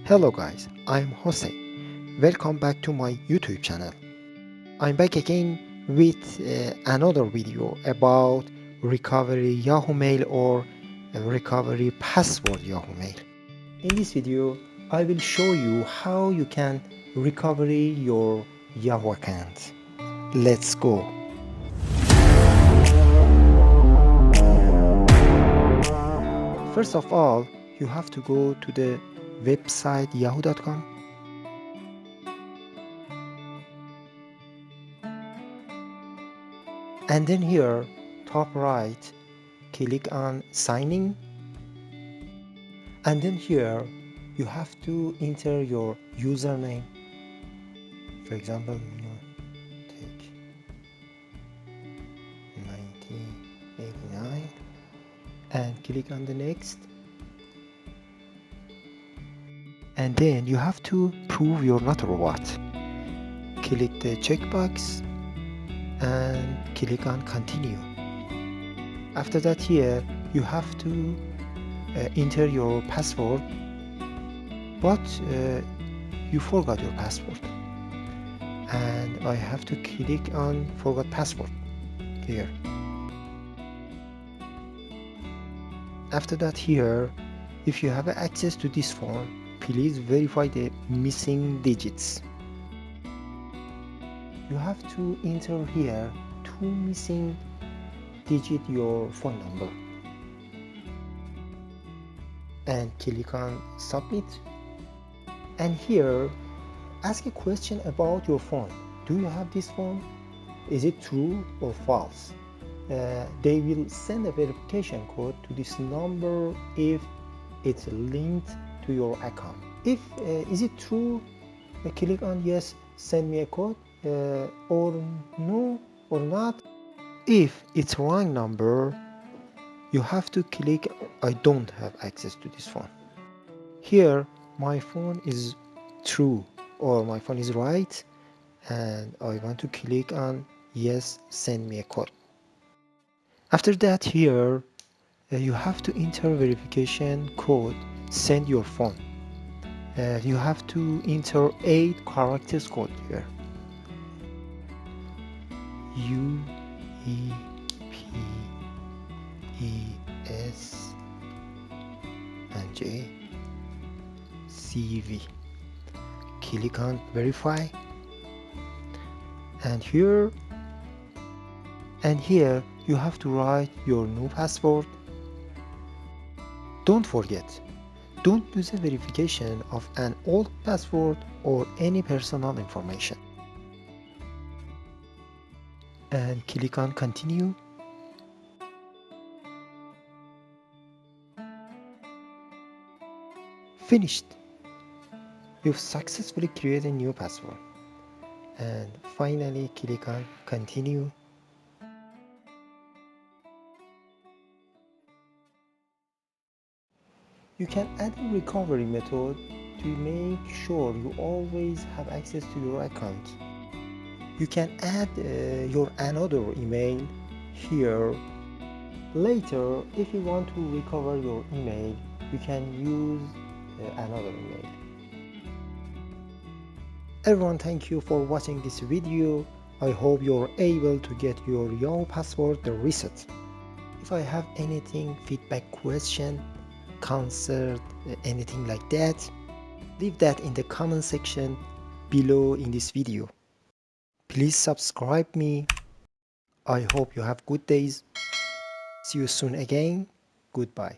Hello guys, I'm Jose. Welcome back to my YouTube channel. I'm back again with another video about recovery Yahoo Mail or recovery password Yahoo Mail. In this video, I will show you how you can recover your Yahoo account. Let's go. First of all, you have to go to the website yahoo.com. And then here, top right, click on sign in. And then here, you have to enter your username. For example, take 1989 and click on the next. And then you have to prove you're not a robot. Click the checkbox and click on continue. After that here, you have to enter your password, but you forgot your password. And I have to click on forgot password here. After that here, if you have access to this phone, please verify the missing digits. You have to enter here two missing digit your phone number and click on submit. And here ask a question about your phone. Do you have this phone? Is it true or false? They will send a verification code to this number if it's linked to your account. If is it true, click on yes, send me a code, or no or not. If it's wrong number, you have to click I don't have access to this phone. Here my phone is true or my phone is right, and I want to click on yes, send me a code. After that here, you have to enter verification code, send your phone. You have to enter 8 characters code here. U E P E S and J C V. Click on verify, and here you have to write your new password. Don't forget, don't use a verification of an old password or any personal information. And click on continue. Finished. You've successfully created a new password. And finally click on continue. You can add a recovery method to make sure you always have access to your account. You can add your another email here. Later, if you want to recover your email, you can use another email. Everyone, thank you for watching this video. I hope you're able to get your Yahoo password reset. If I have anything, feedback, question, concert, anything like that, leave that in the comment section below in this video. Please subscribe me. I hope you have good days. See you soon again. Goodbye.